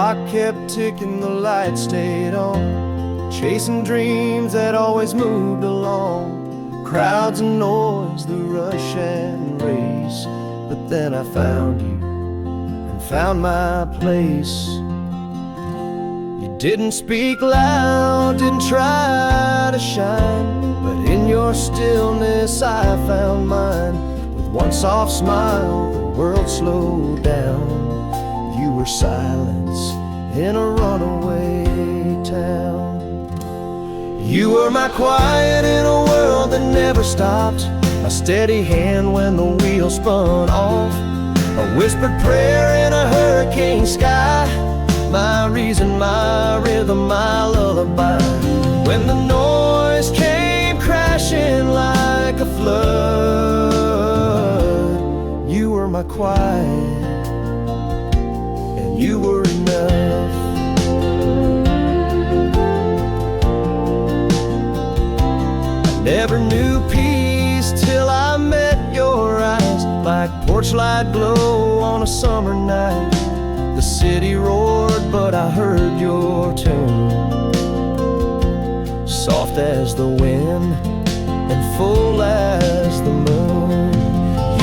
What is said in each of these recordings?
clock kept ticking, the lights stayed on, chasing dreams that always moved along. Crowds and noise, the rush and race. But then I found you and found my place. You didn't speak loud, didn't try to shine, but in your stillness I found mine. With one soft smile, the world slowed down. You were silence in a runaway town. You were my quiet in a world that never stopped, a steady hand when the wheel spun off, a whispered prayer in a hurricane sky, my reason, my rhythm, my lullaby. When the noise came crashing like a flood, you were my quiet, and you were enough. I never knew peace till I met your eyes, like porch light glow on a summer night. The city roared, but I heard your tune, soft as the wind and full as the moon.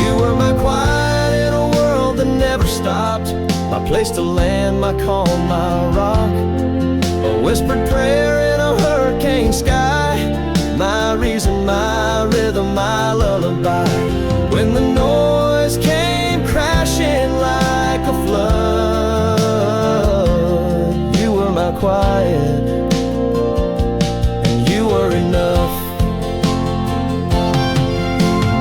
You were my quiet in a world that never stopped, my place to land, my calm, my rock, a whispered prayer in a hurricane sky, my reason, my rhythm, my lullaby. When the noise came crashing like a flood, you were my quiet, and you were enough.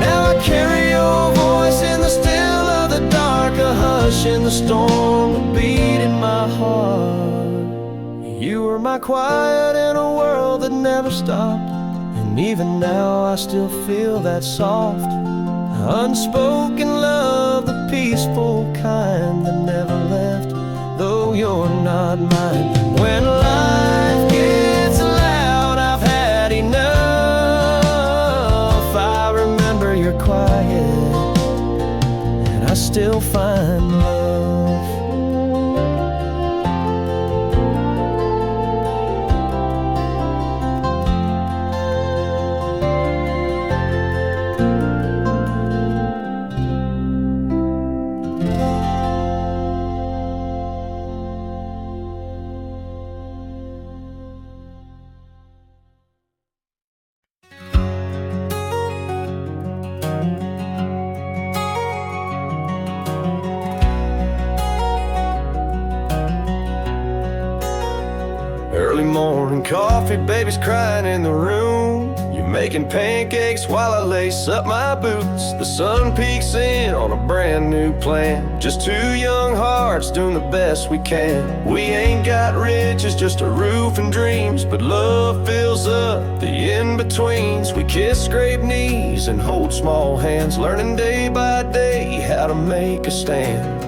Now I carry your voice in the still of the dark, a hush in the storm, a beat in my heart. You were my quiet in a world that never stopped, and even now I still feel that soft, unspoken love, the peaceful kind that never left, though you're not mine. When life gets loud, I've had enough, I remember you're quiet, and I still find love. Early morning coffee, baby's crying in the room. You're making pancakes while I lace up my boots. The sun peeks in on a brand new plan, just two young hearts doing the best we can. We ain't got riches, just a roof and dreams, but love fills up the in-betweens. We kiss, scrape knees, and hold small hands, learning day by day how to make a stand.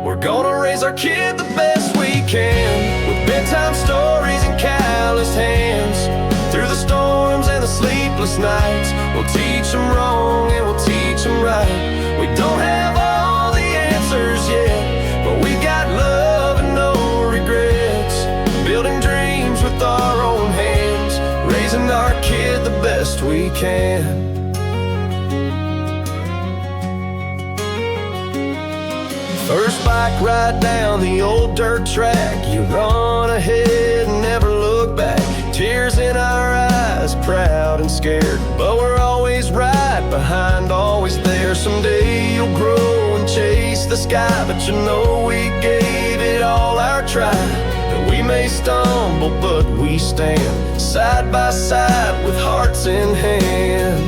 We're gonna raise our kid the best we can, with bedtime stories and calloused hands. Through the storms and the sleepless nights, we'll teach them wrong and we'll teach them right. We don't have all the answers yet, but we got love and no regrets, building dreams with our own hands, raising our kid the best we can. First bike ride down the old dirt track, you run ahead and never look back. Tears in our eyes, proud and scared, but we're always right behind, always there. Someday you'll grow and chase the sky, but you know we gave it all our try. And we may stumble, but we stand side by side with hearts in hand.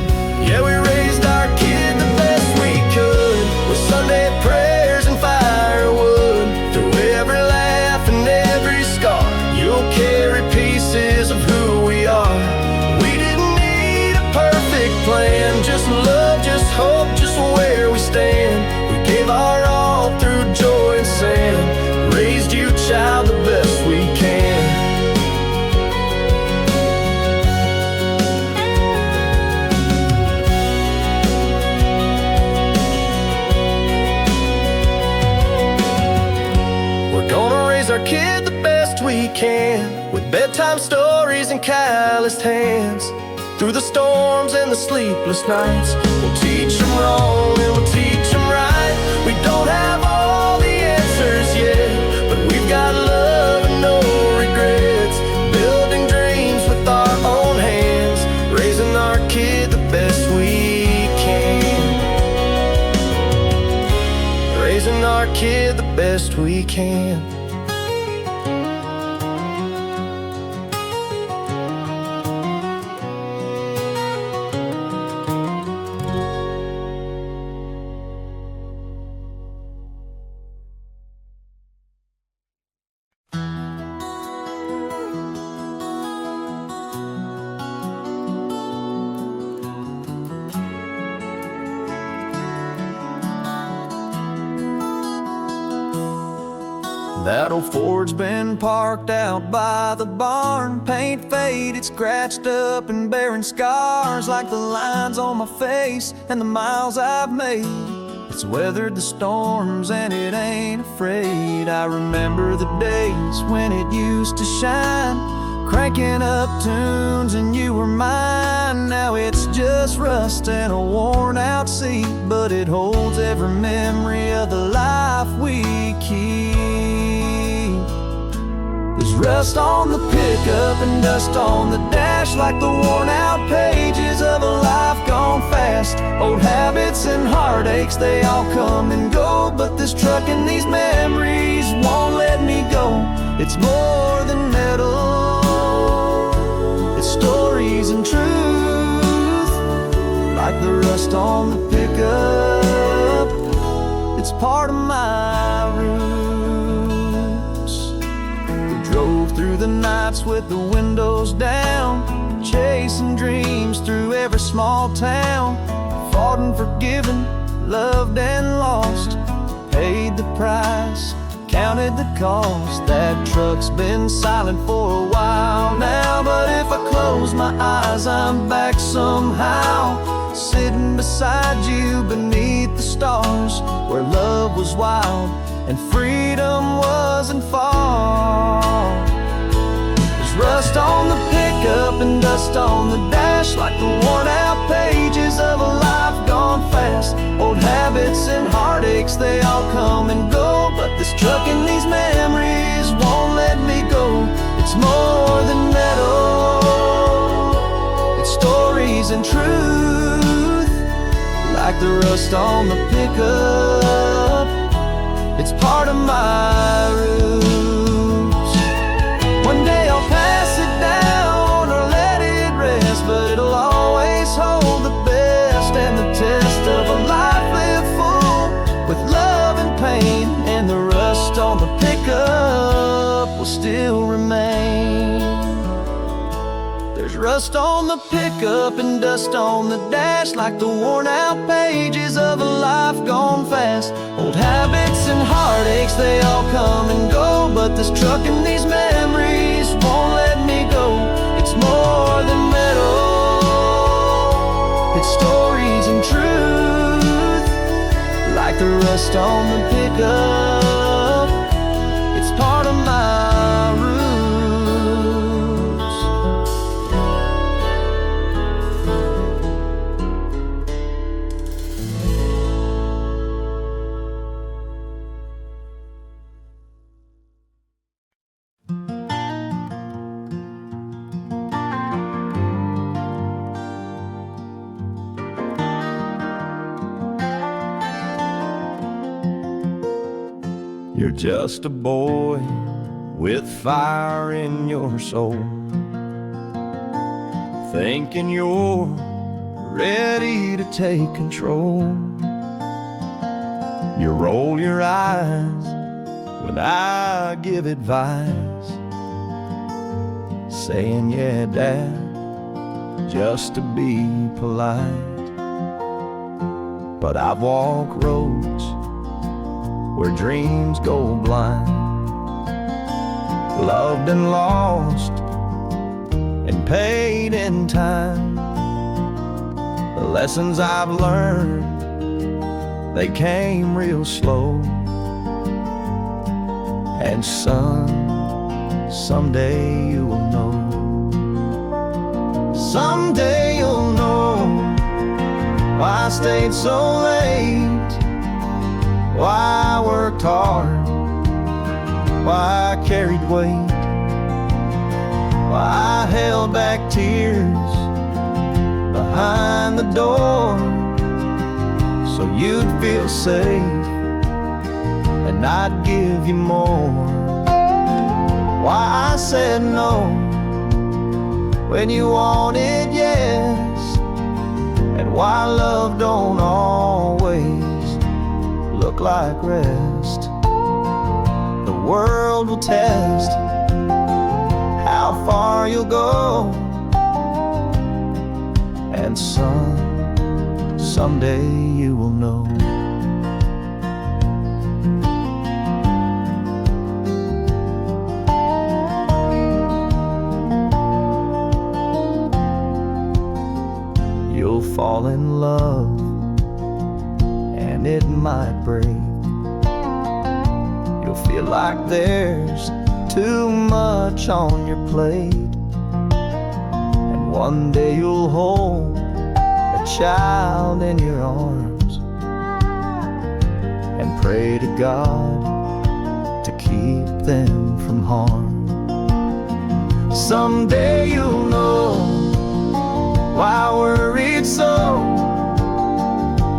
Yeah, we raised our kid the best we could, with Sunday prayers and firewood. Through every laugh and every scar, you'll carry pieces of who we are. We didn't need a perfect plan, just love, just hope, just where we stand. We gave our all through joy and sand, raised you, child, the best we can. our kid the best we can, with bedtime stories and calloused hands. Through the storms and the sleepless nights, we'll teach them wrong and we'll teach them right. We don't have all the answers yet, but we've got love and no regrets. Building dreams with our own hands, raising our kid the best we can. Raising our kid the best we can. That old Ford's been parked out by the barn, paint faded, scratched up and bearing scars like the lines on my face and the miles I've made. It's weathered the storms and it ain't afraid. I remember the days when it used to shine, cranking up tunes and you were mine. Now it's just rust and a worn out seat, but it holds every memory of the life we keep. There's rust on the pickup and dust on the dash, like the worn out pages of a life gone fast. Old habits and heartaches, they all come and go, but this truck and these memories won't let me go. It's more than metal, it's stories and truth, like the rust on the pickup. It's part of my roots. Drove through the nights with the windows down, chasing dreams through every small town. Fought and forgiven, loved and lost, paid the price, counted the cost. That truck's been silent for a while now, but if I close my eyes, I'm back somehow, sitting beside you beneath the stars, where love was wild and freedom wasn't far. There's rust on the pickup and dust on the dash, like the worn out pages of a life gone fast. Old habits and heartaches, they all come and go, but this truck and these memories won't let me go. It's more than metal, it's stories and truth, like the rust on the pickup. It's part of my roots. One day I'll pass it down or let it rest, but it'll always hold the best and the test of a life lived full with love and pain. And the rust on the pickup will still remain. There's rust on the pickup and dust on the dash, like the worn out pages of a life gone fast. Old habits and heartaches, they all come and go, but this truck and these memories won't let me go. It's more than metal, it's stories and truth, like the rust on the pickup. It's part of my roots. You're just a boy with fire in your soul, thinking you're ready to take control. You roll your eyes when I give advice, saying, yeah, Dad, just to be polite. But I've walked roads where dreams go blind, loved and lost and paid in time. The lessons I've learned, they came real slow, And son, someday you will know. Someday you'll know why I stayed so late, why I worked hard, why I carried weight, why I held back tears behind the door, so you'd feel safe and I'd give you more. Why I said no when you wanted yes, and why love don't always look like rest. The world will test how far you'll go. And son, someday you will know. You'll fall in love and it might break. You'll feel like there's too much on your plate, and one day you'll hold a child in your arms and pray to God to keep them from harm. Someday you'll know why I worried so,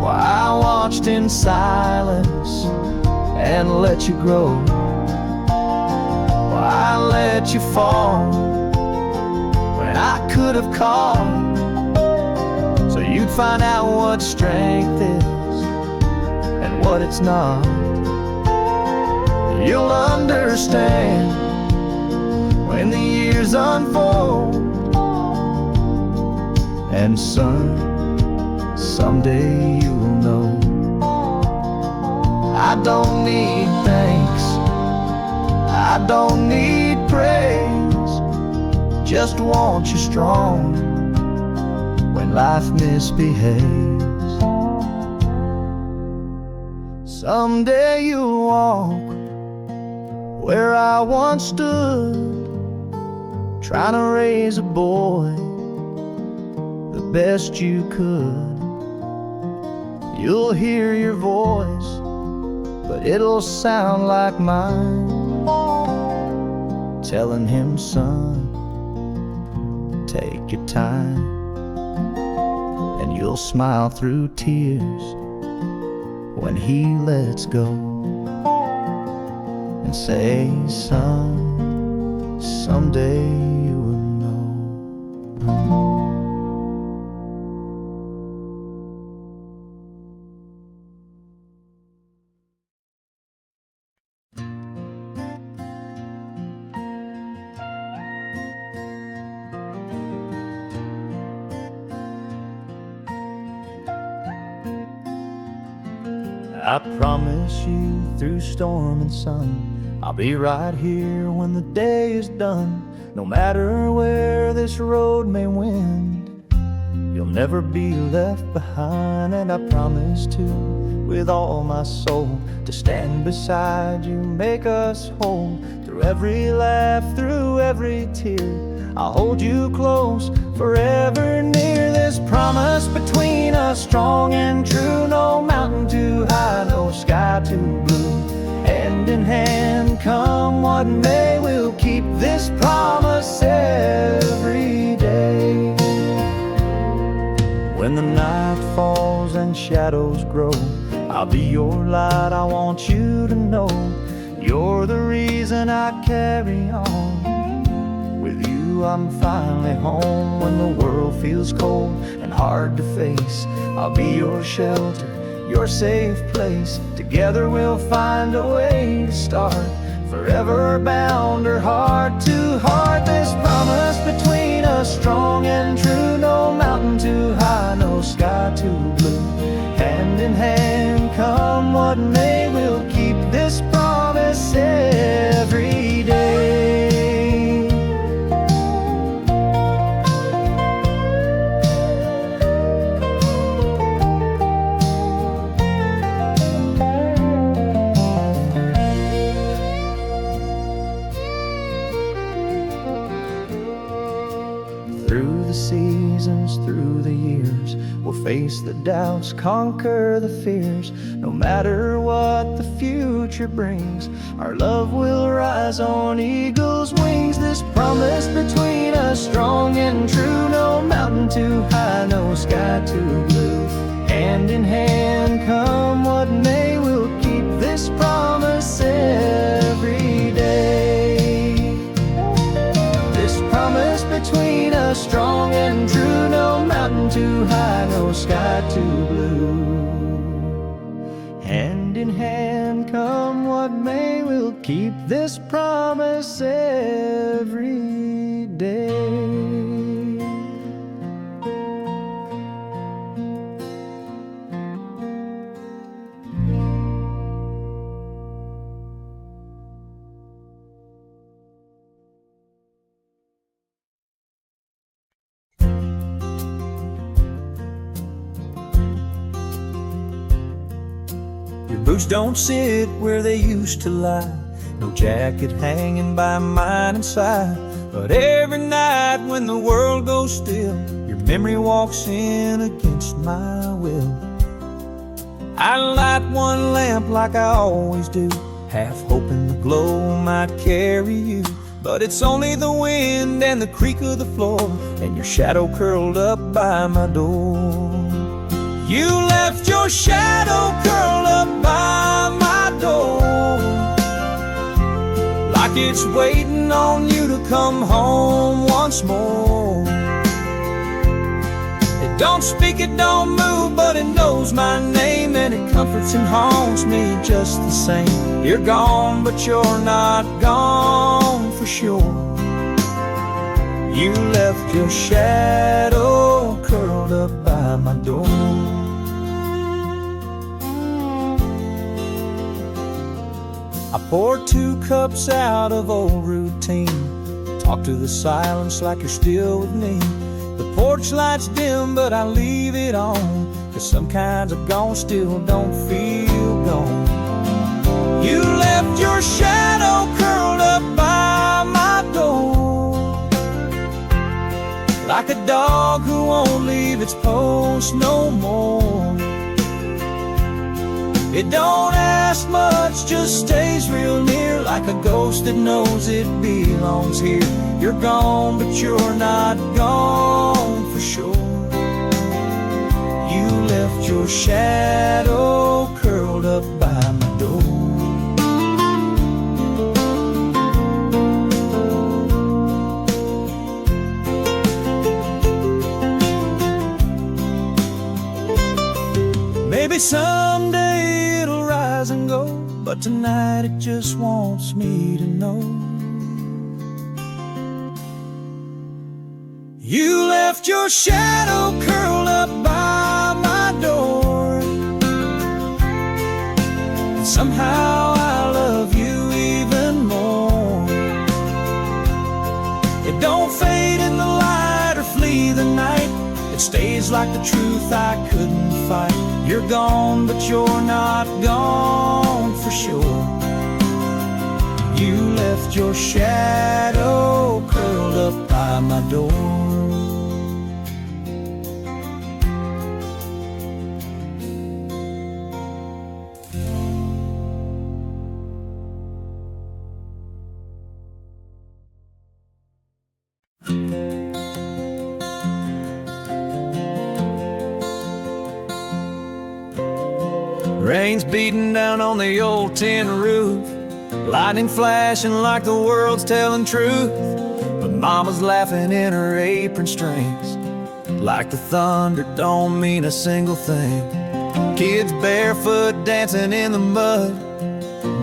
why I watched in silence and let you grow, why I let you fall when I could have called, so you'd find out what strength is and what it's not. You'll understand when the years unfold. And son, someday you will know. I don't need thanks, I don't need praise, just want you strong when life misbehaves. Someday you'll walk where I once stood, trying to raise a boy the best you could. You'll hear your voice, but it'll sound like mine, telling him, son, take your time. And you'll smile through tears when he lets go, and say, son, someday you will know. I promise you, through storm and sun, I'll be right here when the day is done. No matter where this road may wend, you'll never be left behind. And I promise to, with all my soul, to stand beside you, make us whole. Through every laugh, through every tear, I'll hold you close, forever near. This promise between us, strong and true. No mountain too high, no sky too blue. Hand in hand, come what may, we'll keep this promise every day. When the night falls and shadows grow, I'll be your light, I want you to know. You're the reason I carry on. With you I'm finally home. When the world feels cold and hard to face, I'll be your shelter, your safe place. Together we'll find a way to start, forever bound or heart to heart. This promise between us, strong and true. No mountain too high, no sky too blue. Hand in hand, come what may, we'll keep this promise every day. the seasons, through the years. We'll face the doubts, conquer the fears. No matter what the future brings, our love will rise on eagle's wings. This promise between us, strong and true. No mountain too high, no sky too blue. Hand in hand, come what may, we'll keep this promise every day. This promise between us, strong and true. No mountain too high, no sky too blue. Hand in hand, come what may, we'll keep this promise every day. Boots don't sit where they used to lie, no jacket hanging by mine inside. But every night when the world goes still, your memory walks in against my will. I light one lamp like I always do, half hoping the glow might carry you. But it's only the wind and the creak of the floor, and your shadow curled up by my door. You left your shadow curled up by my door, like it's waiting on you to come home once more. It don't speak, it don't move, but it knows my name, and it comforts and haunts me just the same. You're gone, but you're not gone for sure. You left your shadow curled up by my door. I poured 2 cups out of old routine, talk to the silence like you're still with me. The porch light's dim, but I leave it on, 'cause some kinds of gone still don't feel gone. You left your shadow curled up by my door, like a dog who won't leave its post no more. It don't ask much, just stays real near, like a ghost that knows it belongs here. You're gone, but you're not gone for sure. You left your shadow curled up by my door. Maybe someday and go, but tonight it just wants me to know. You left your shadow curled up by my door, and somehow I love you even more. It don't fade in the light or flee the night, it stays like the truth I couldn't fight. You're gone, but you're not gone for sure. You left your shadow curled up by my door. Rain's beating down on the old tin roof, lightning flashing like the world's telling truth. But Mama's laughing in her apron strings, like the thunder don't mean a single thing. Kids barefoot dancing in the mud,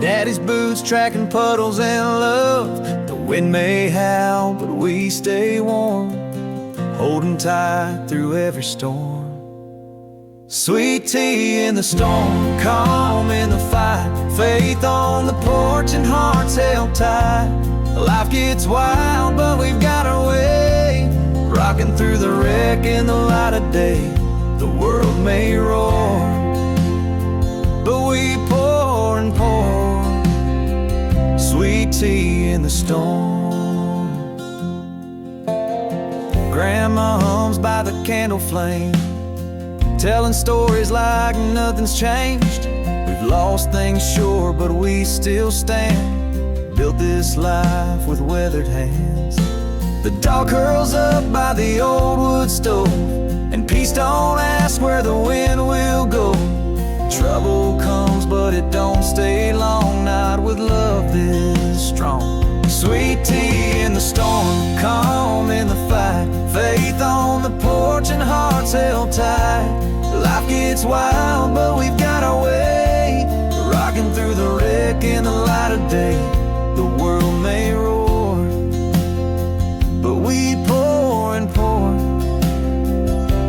Daddy's boots tracking puddles and love. The wind may howl, but we stay warm, holding tight through every storm. Sweet tea in the storm, calm in the fight, faith on the porch and hearts held tight. Life gets wild, but we've got our way, rocking through the wreck in the light of day. The world may roar, but we pour and pour sweet tea in the storm. Grandma hums by the candle flame, telling stories like nothing's changed. We've lost things, sure, but we still stand. Built this life with weathered hands. The dog curls up by the old wood stove, and peace don't ask where the wind will go. Trouble comes, but it don't stay long, not with love this strong. Sweet tea in the storm, calm in the fight, faith on the porch and hearts held tight. Life gets wild, but we've got our way, rocking through the wreck in the light of day. The world may roar, but we pour and pour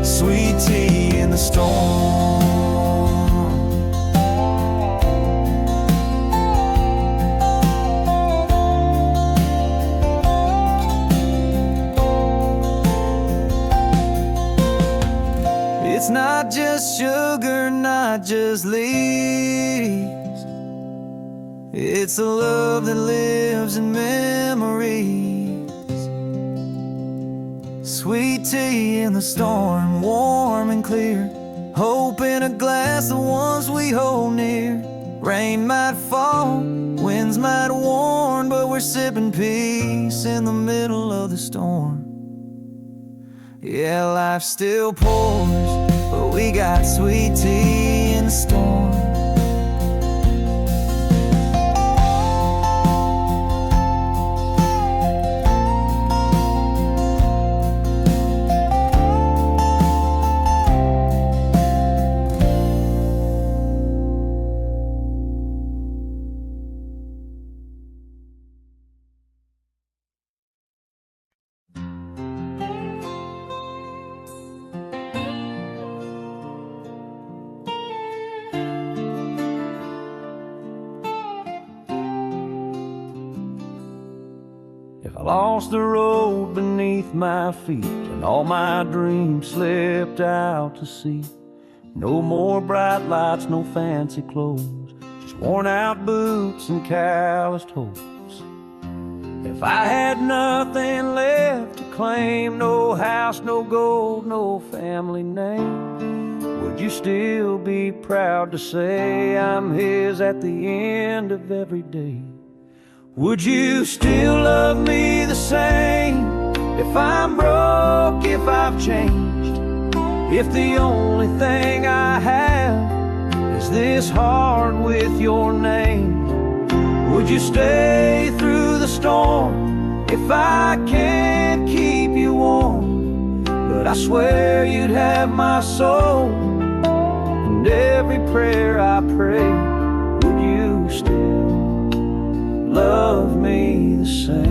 sweet tea in the storm. It's not just sugar, not just leaves. It's a love that lives in memories. Sweet tea in the storm, warm and clear. Hope in a glass, the ones we hold near. Rain might fall, winds might warn, but we're sipping peace in the middle of the storm. Yeah, life still pours, but we got sweet tea in the storm. If I lost the road beneath my feet and all my dreams slipped out to sea, no more bright lights, no fancy clothes, just worn out boots and calloused hopes. If I had nothing left to claim, no house, no gold, no family name, would you still be proud to say I'm his at the end of every day? Would you still love me the same if I'm broke, if I've changed, if the only thing I have is this heart with your name? Would you stay through the storm if I can't keep you warm? But I swear you'd have my soul, and every prayer I pray. Would you still love me the same?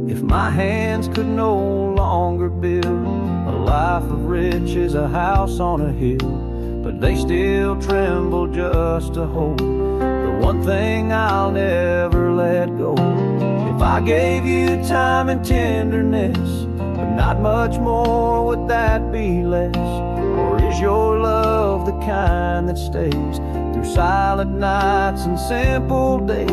If my hands could no longer build a life of riches, a house on a hill, but they still tremble just to hold the one thing I'll never let go. If I gave you time and tenderness, but not much more, would that be less? Or is your love the kind that stays through silent nights and simple days?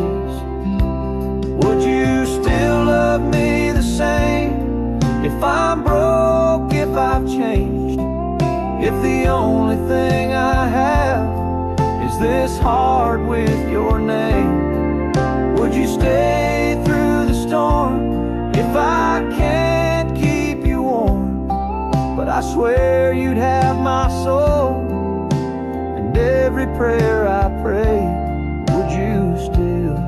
Would you still love me the same if I'm broke, if I've changed, if the only thing I have is this heart with your name? Would you stay through the storm if I can't keep you warm? But I swear you'd have my soul, and every prayer I pray. Would you still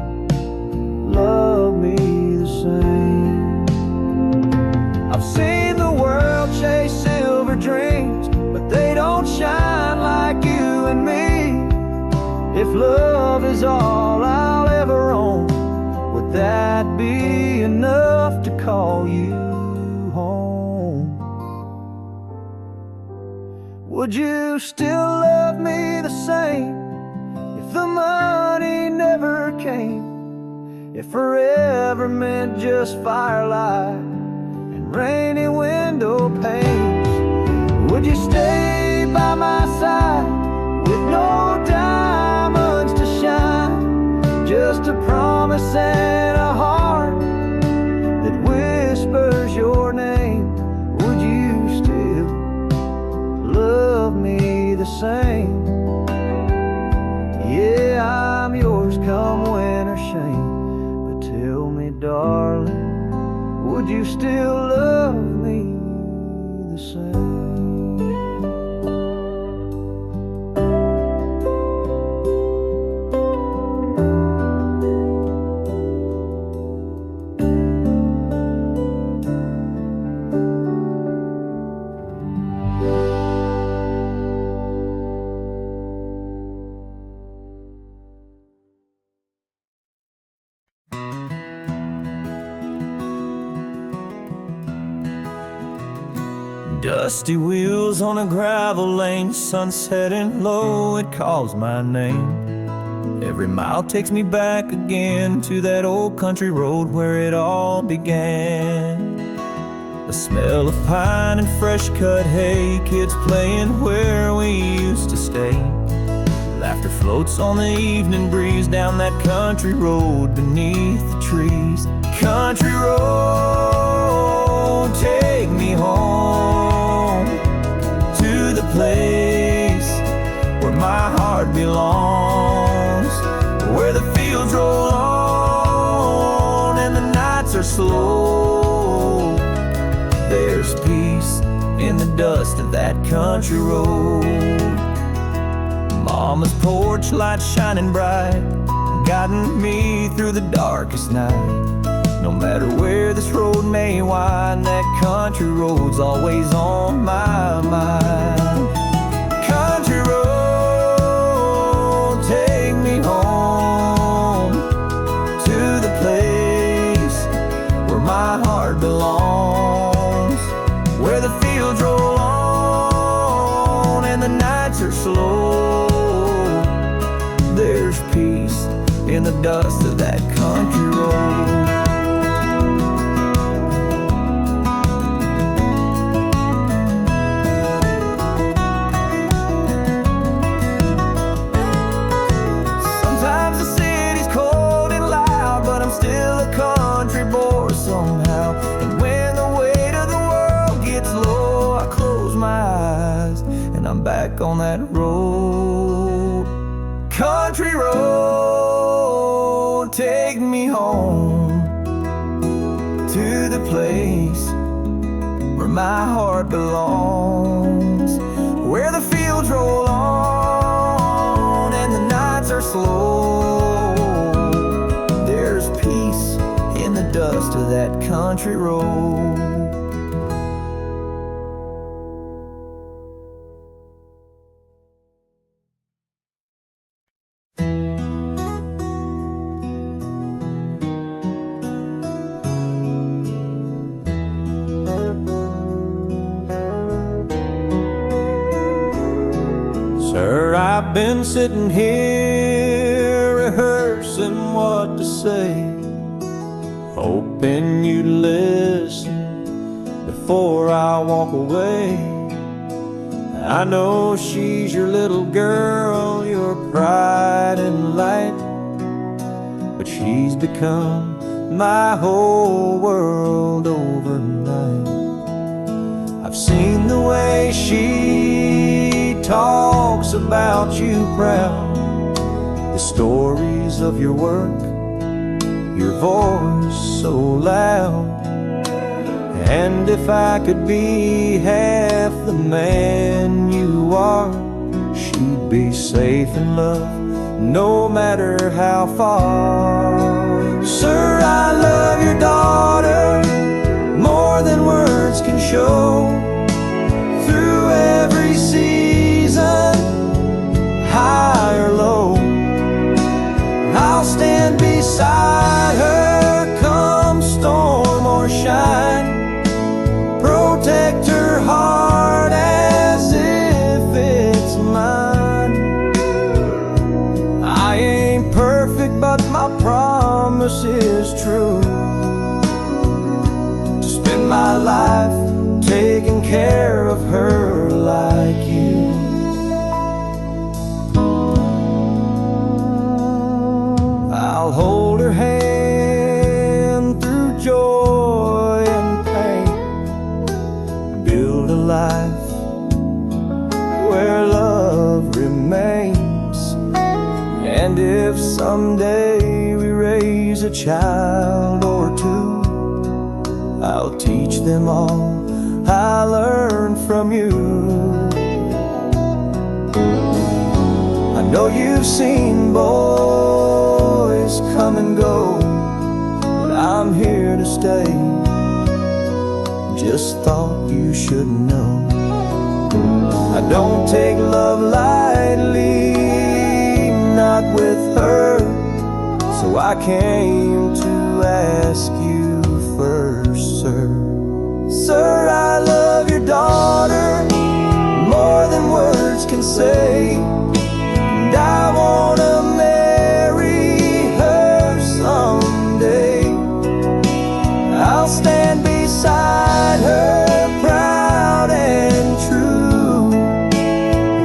love me the same? I've seen the world chase silver dreams, but they don't shine like you and me. If love is all I'll ever own, would that be enough to call you home? Would you still love me the same if the money never came? If forever meant just firelight and rainy window panes? Would you stay Dusty wheels on a gravel lane, sun setting low, it calls my name. Every mile takes me back again to that old country road where it all began. The smell of pine and fresh cut hay, kids playing where we used to stay. Laughter floats on the evening breeze down that country road beneath the trees. Country road, take me home to the place where my heart belongs, where the fields roll on and the nights are slow. There's peace in the dust of that country road. Mama's porch light shining bright, guiding me through the darkest night. No matter where this road may wind, that country road's always on my mind. Country road, take me home to the place where my heart belongs, where the fields roll on and the nights are slow. There's peace in the dust of that country road. Sometimes the city's cold and loud, but I'm still a country boy somehow. And when the weight of the world gets low, I close my eyes and I'm back on that road. Country road, take me home to the place where my heart belongs, where the fields roll on and the nights are slow. There's peace in the dust of that country road. Sir, I've been sitting here rehearsing what to say, hoping you'd listen before I walk away. I know she's your little girl, your pride and light, but she's become my whole world overnight. I've seen the way she talks about you proud, the stories of your work, your voice so loud. And if I could be half the man you are, she'd be safe in love, no matter how far. Sir, I love your daughter more than words can show. Through every season, high or low, I'll stand beside her, come storm or shine. Protect her heart as if it's mine. I ain't perfect, but my promise is true, to spend my life taking care of her like you. I'll hold her hand through joy and pain, build a life where love remains. And if someday we raise a child or two, I'll teach them all I learned from you. I know you've seen boys come and go, but I'm here to stay. Just thought you should know, I don't take love lightly, not with her. So I came to ask you first, sir. Sir, I love your daughter can say. And I wanna marry her someday. I'll stand beside her, proud and true.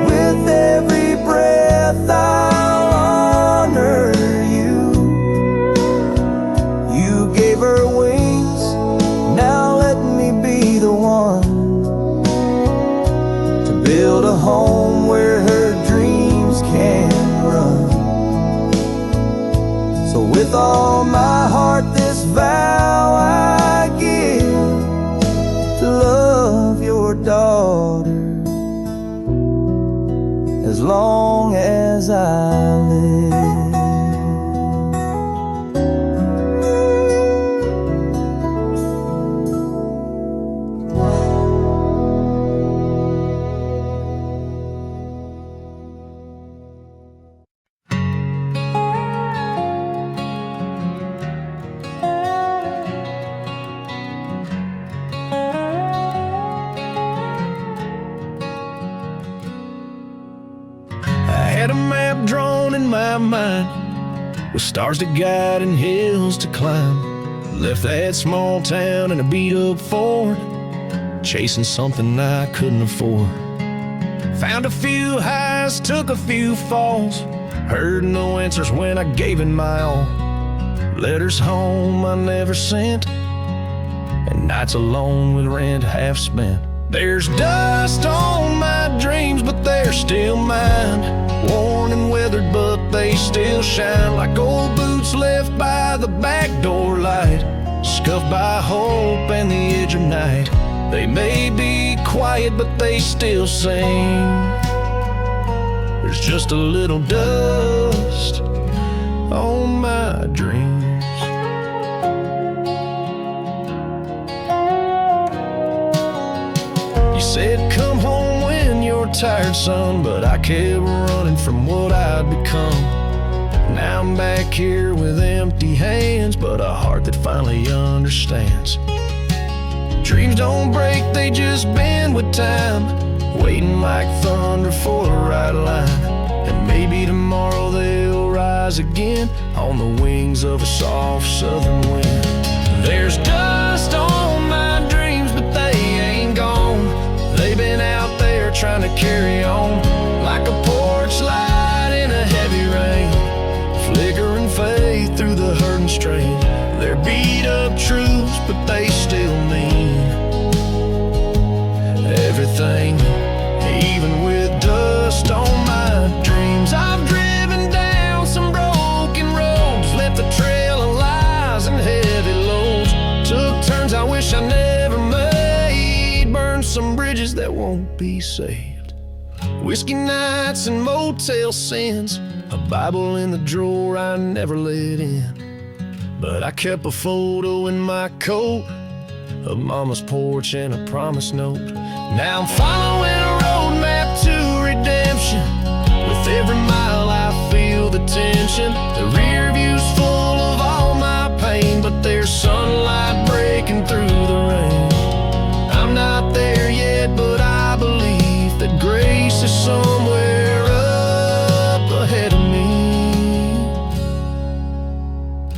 With every breath I'll honor you. You gave her wings, now let me be the one to build a home where her dreams can run. So with all my heart this vow I give, to love your daughter as long as I live. I had a map drawn in my mind with stars to guide and hills to climb. Left that small town in a beat-up Ford, chasing something I couldn't afford. Found a few highs, took a few falls, heard no answers when I gave it my all. Letters home I never sent, and nights alone with rent half spent. There's dust on my dreams, but they're still mine. Worn and weathered, but they still shine like old boots left by the back door light, scuffed by hope and the edge of night. They may be quiet, but they still sing. There's just a little dust on my dreams. You said come home when you're tired, son, but I kept running from what I'd become. Now I'm back here with empty hands, but a heart that finally understands. Dreams don't break, they just bend with time, waiting like thunder for the right line. And maybe tomorrow they'll rise again on the wings of a soft southern wind. There's dust on my dreams, but they ain't gone. They've been out there trying to carry on, like a porch light in a heavy rain, flickering faith through the hurt and strain. They're beat up truths, but they still mean everything, even with dust on my dreams. I've driven down some broken roads, left a trail of lies and heavy loads. Took turns I wish I never made, burned some bridges that won't be saved. Whiskey nights and motel sins, a Bible in the drawer I never let in. But I kept a photo in my coat of Mama's porch and a promise note. Now I'm following a roadmap to redemption. With every mile I feel the tension. The rear view's full of all my pain, but there's sunlight breaking through the rain. I'm not there yet, but I believe that grace is somewhere up ahead of me.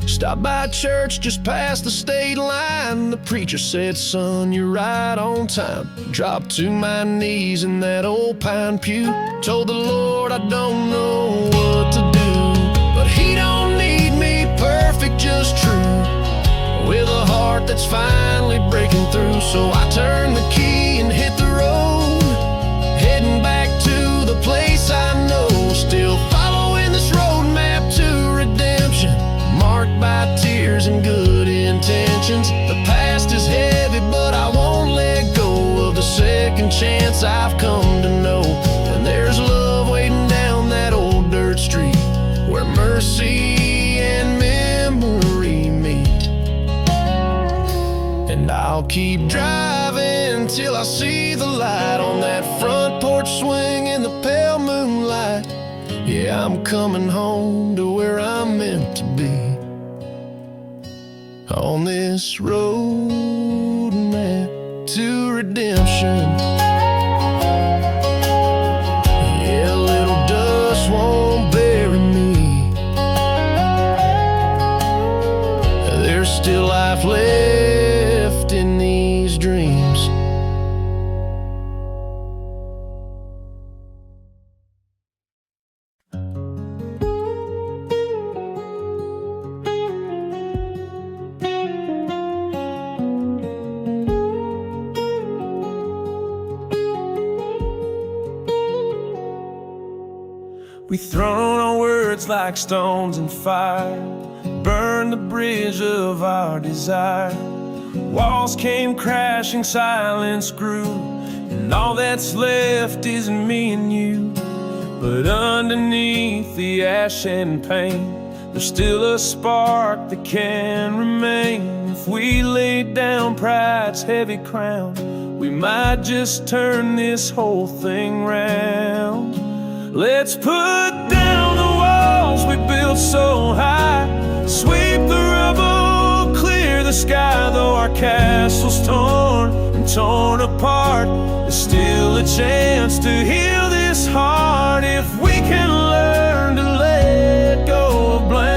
Stopped by church just past the state line. The preacher said, son, you're right on time. Dropped to my knees in that old pine pew. Told the Lord I don't know what to do, but he don't need me perfect, just true, with a heart that's finally breaking through. So I turned the key and hit the road, heading back to the place I know. Still following this roadmap to redemption, marked by tears and good intentions. The past is heavy, but I won't let go of the second chance I've come to know. And there's love waiting down that old dirt street, where mercy and memory meet. And I'll keep driving till I see the light on that front porch swing in the pale moonlight. Yeah, I'm coming home to where I'm meant to be, on this road map to redemption. Yeah. We thrown our words like stones in fire, burned the bridge of our desire. Walls came crashing, silence grew, and all that's left is me and you. But underneath the ash and pain, there's still a spark that can remain. If we laid down pride's heavy crown, we might just turn this whole thing round. Let's put down the walls we built so high, sweep the rubble, clear the sky. Though our castle's torn and torn apart, there's still a chance to heal this heart. If we can learn to let go of blame,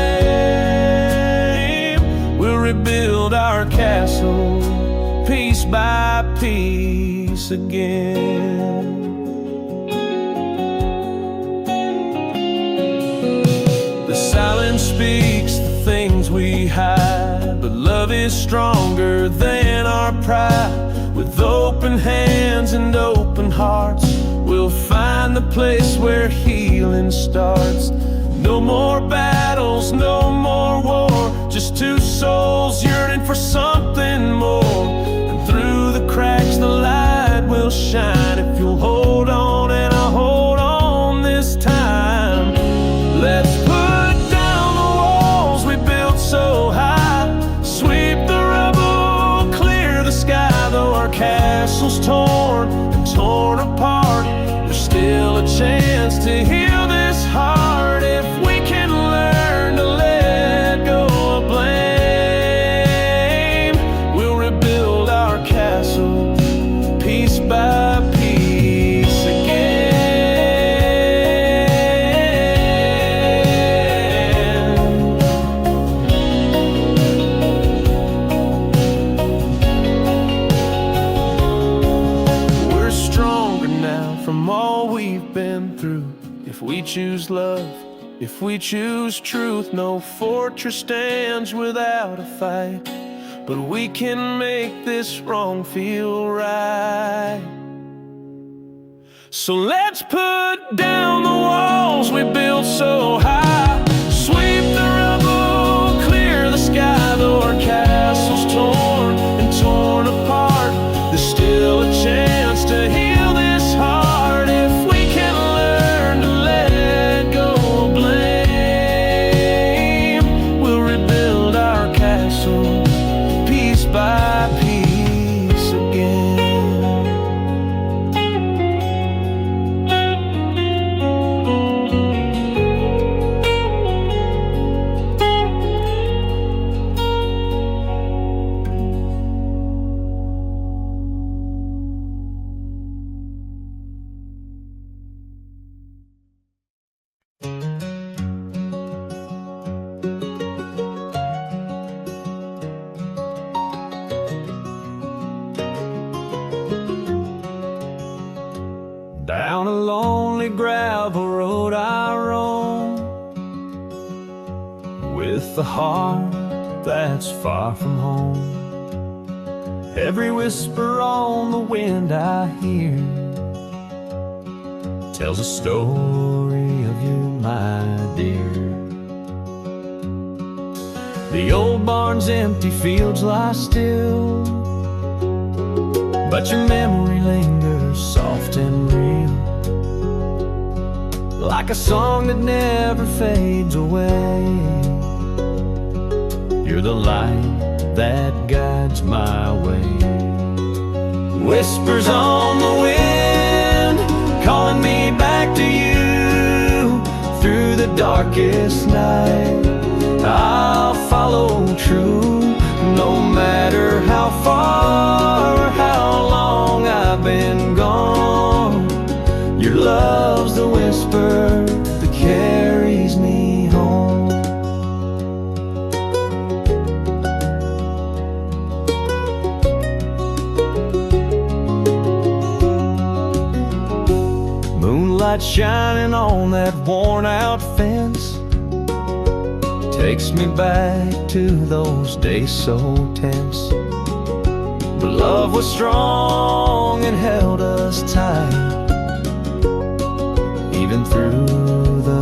we'll rebuild our castle piece by piece again. The silence speaks the things we hide, but love is stronger than our pride. With open hands and open hearts, we'll find the place where healing starts. No more battles, no more war, just two souls yearning for something more. And through the cracks the light will shine, if you'll hold on and I'll hold on this time. Let's put down the walls we built so high, sweep the rubble, clear the sky. Though our castle's torn and torn apart, there's still a chance to heal this heart. If we can learn to let go of blame, we'll rebuild our castle piece by piece again. We're stronger now from all we've been through. If we choose love, if we choose truth, no fortress stands without a fight. But we can make this wrong feel right. So let's put down the walls we built so high, sweep the rubble, clear the sky. Though our castle's torn and torn apart, there's still a chance to heal this heart. If we can learn to let go of blame, we'll rebuild our castle piece by piece again. Down a lonely gravel road I roam, with a heart that's far from home. Every whisper on the wind I hear tells a story of you, my dear. The old barn's empty, fields lie still, but your memory lingers soft and real, like a song that never fades away. You're the light that guides my way. Whispers on the wind, calling me back to you. Through the darkest night, I'll follow true. No matter how far or how long I've been gone, your love's the whisper that carries me home. Moonlight shining on that worn-out fence takes me back to those days so tense. But love was strong and held us tight, even through the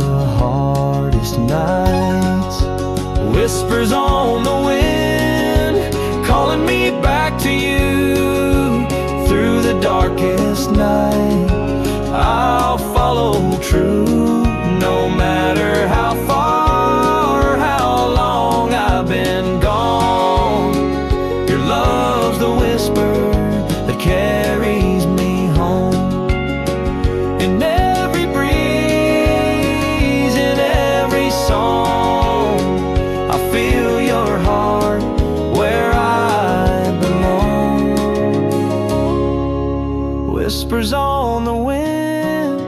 whispers on the wind,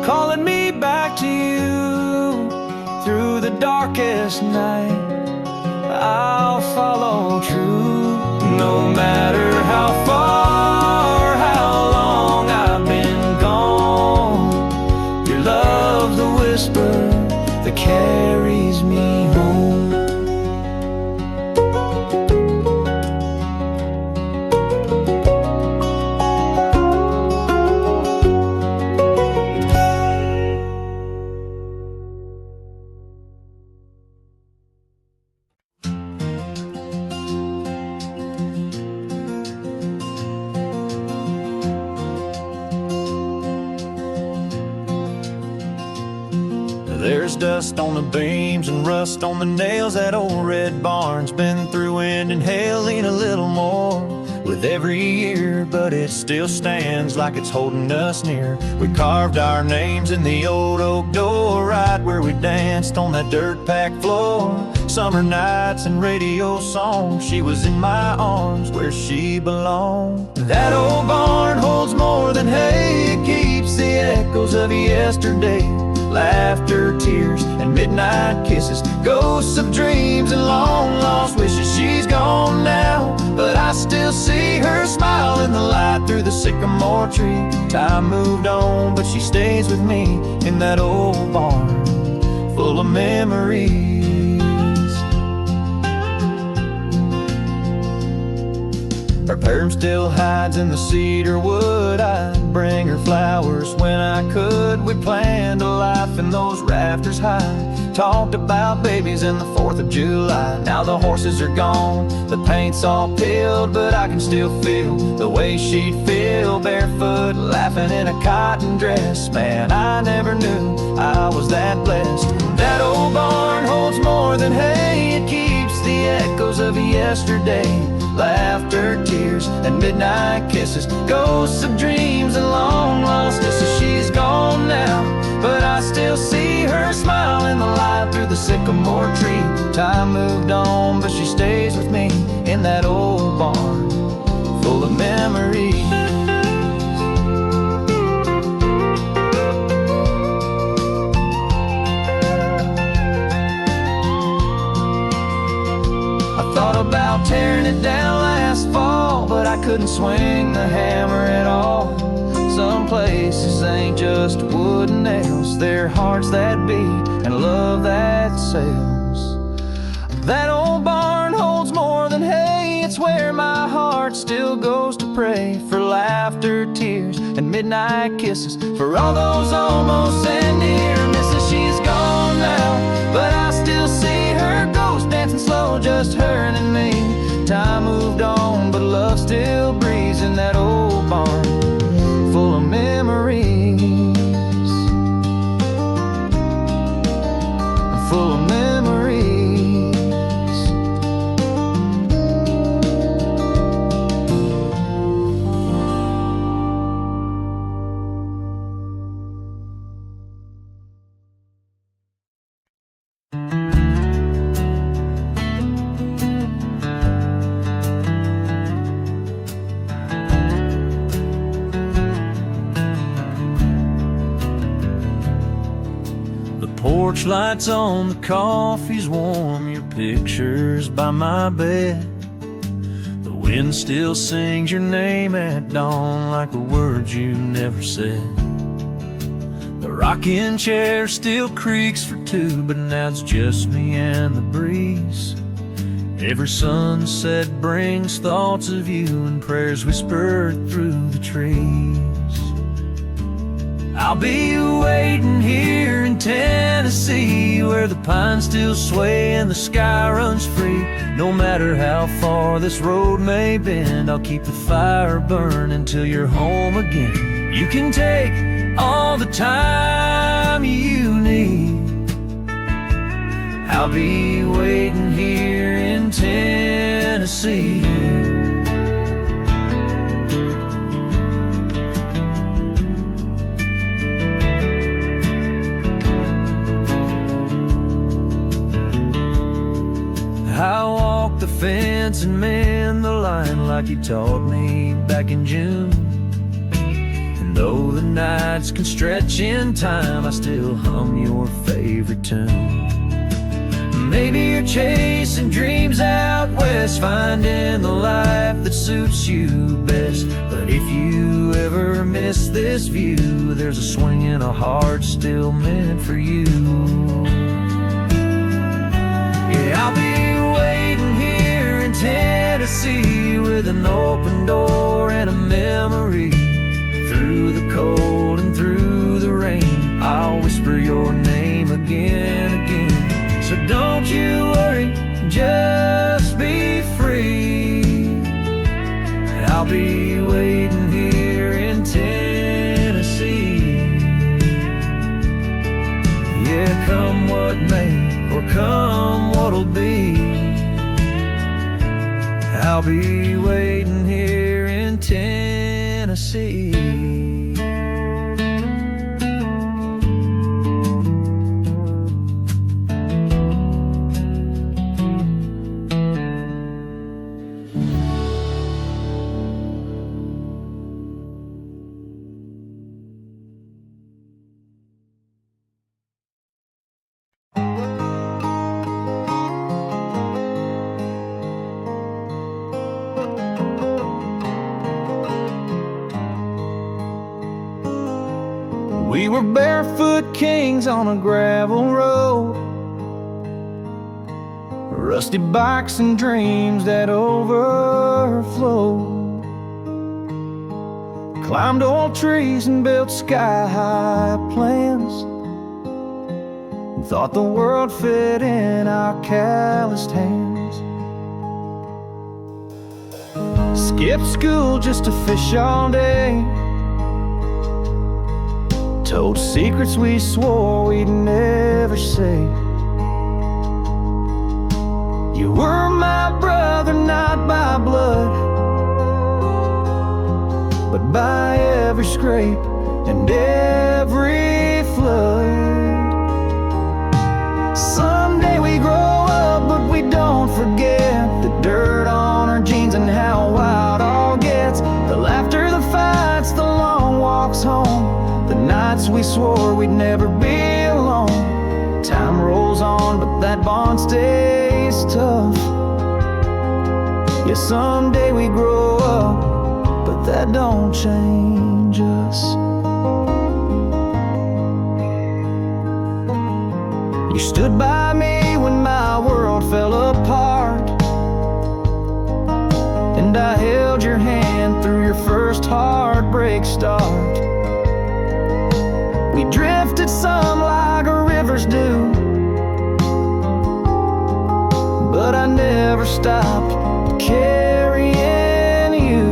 calling me back to you. Through the darkest night, I'll follow true. No matter how far, how long I've been gone, your love's the whisper that carries me home. There's dust on the beams and rust on the nails. That old red barn's been through wind and hail, lean a little more with every year, but it still stands like it's holding us near. We carved our names in the old oak door, right where we danced on that dirt-packed floor. Summer nights and radio songs, she was in my arms where she belonged. That old barn holds more than hay, it keeps the echoes of yesterday. Laughter, tears, and midnight kisses, ghosts of dreams and long lost wishes. She's gone now, but I still see her smile in the light through the sycamore tree. Time moved on, but she stays with me in that old barn full of memories. Her perm still hides in the cedar wood. I'd bring her flowers when I could. We planned a life in those rafters high, talked about babies and the 4th of July. Now the horses are gone, the paint's all peeled, but I can still feel the way she'd feel, barefoot, laughing in a cotton dress. Man, I never knew I was that blessed. That old barn holds more than hay, it keeps the echoes of yesterday. Laughter, tears, and midnight kisses, ghosts of dreams and long lost kisses. She's gone now, but I still see her smile in the light through the sycamore tree. Time moved on, but she stays with me in that old barn full of memories. Thought about tearing it down last fall, but I couldn't swing the hammer at all. Some places ain't just wood and nails, they're hearts that beat and love that sells. That old barn holds more than hay, it's where my heart still goes to pray. For laughter, tears, and midnight kisses, for all those almost and near misses. She's gone now, but I still see her ghost dancing slow, just her and me. Time moved on, but love still breathes in that old barn full of memories. Full of memories. Porch lights on, the coffee's warm, your picture's by my bed. The wind still sings your name at dawn like the words you never said. The rocking chair still creaks for two, but now it's just me and the breeze. Every sunset brings thoughts of you and prayers whispered through the trees. I'll be waiting here in Tennessee, where the pines still sway and the sky runs free. No matter how far this road may bend, I'll keep the fire burning till you're home again. You can take all the time you need, I'll be waiting here in Tennessee. I walk the fence and mend the line like you taught me back in June. nights can stretch in time, I still hum your favorite tune. Maybe you're chasing dreams out west, finding the life that suits you best. But if you ever miss this view, there's a swing in a heart still meant for you. Yeah, I'll be waiting here in Tennessee with an open door and a memory. Through the cold and through the rain, I'll whisper your name again, again. So don't you worry, just be free. I'll be waiting here in Tennessee. Yeah, come what may, or come what'll be, I'll be waiting here in Tennessee. We were barefoot kings on a gravel road, rusty bikes and dreams that overflow. Climbed old trees and built sky-high plans, and thought the world fit in our calloused hands. Skipped school just to fish all day, told secrets we swore we'd never say. You were my brother, not by blood, but by every scrape and every flood. Someday we grow up, but we don't forget the dirt on our jeans and how wild all gets. The laughter, the fights, the long walks home, the nights we swore we'd never be alone. Time rolls on, but that bond stays tough. Yeah, someday we grow up, but that don't change us. You stood by me when my world fell apart, and I held your hand through your first heartbreak start. We drifted some like rivers do, but I never stopped carrying you.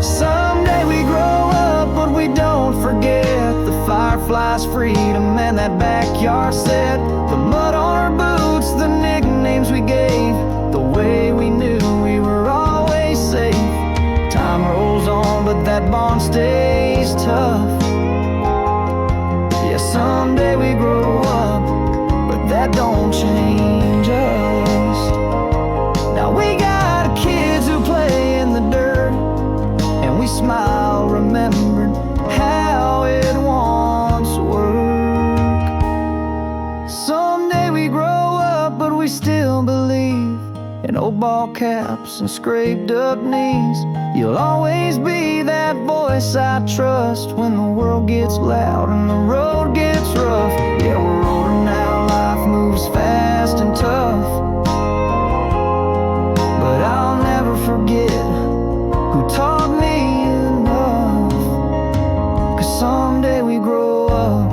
Someday we grow up, but we don't forget the fireflies, freedom, and that backyard set. The mud on our boots, the nicknames we gave, the way we knew we were always safe. Time rolls on, but that bond stays tough. Yeah, someday we grow up, but that don't change us. Now we got kids who play in the dirt, and we smile remembering how it once worked. Someday we grow up, but we still believe in old ball caps and scraped up knees. You'll always be that voice I trust when the world gets loud and the road gets rough. Yeah, we're older now, life moves fast and tough, but I'll never forget who taught me enough. 'Cause someday we grow up,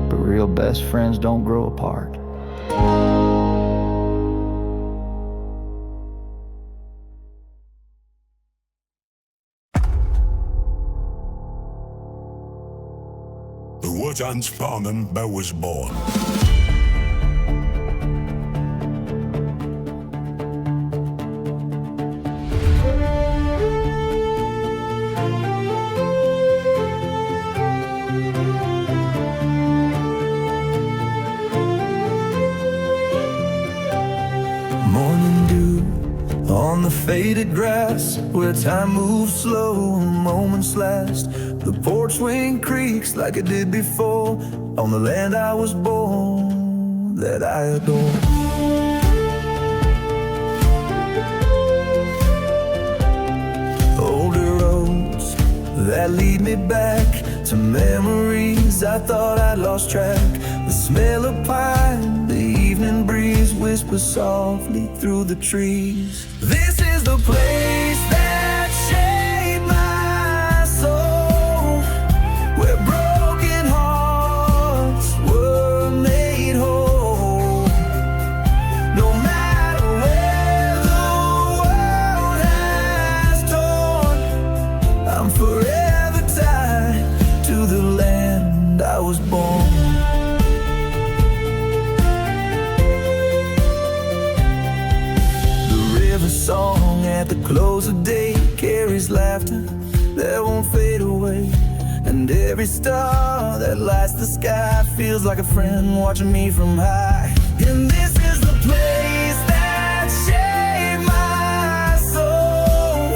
but real best friends don't grow apart. The woods unspun and Bo was born. the faded grass, where time moves slow and moments last. The porch swing creaks like it did before, on the land I was born, that I adore. Older roads that lead me back to memories I thought I'd lost track. The smell of pine, the evening breeze whispers softly through the trees. This is the place that shaped my soul, where broken hearts were made whole. No matter where the world has torn, I'm forever tied to the land I was born. Song at the close of day carries laughter that won't fade away, and every star that lights the sky feels like a friend watching me from high. And this is the place that shaped my soul,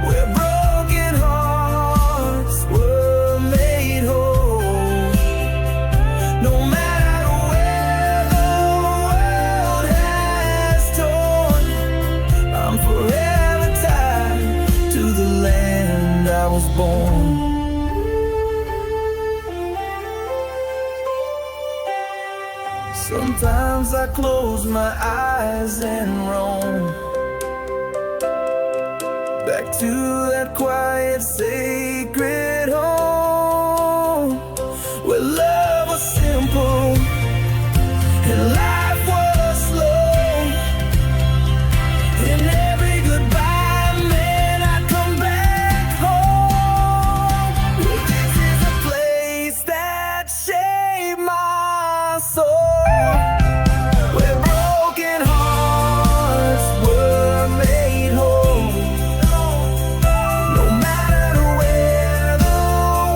where broken hearts were made whole. No matter where the world has torn, I'm forever tied to the land I was born. Sometimes I close my eyes and roam back to that quiet, sacred home, where love was simple and life was slow. And every goodbye meant I'd come back home. Well, this is a place that shaped my soul, where broken hearts were made whole. No matter where the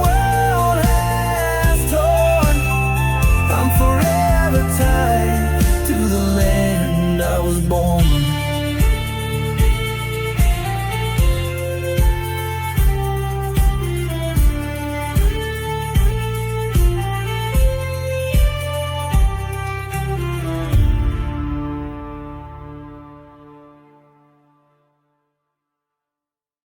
world has torn, I'm forever tied to the land I was born.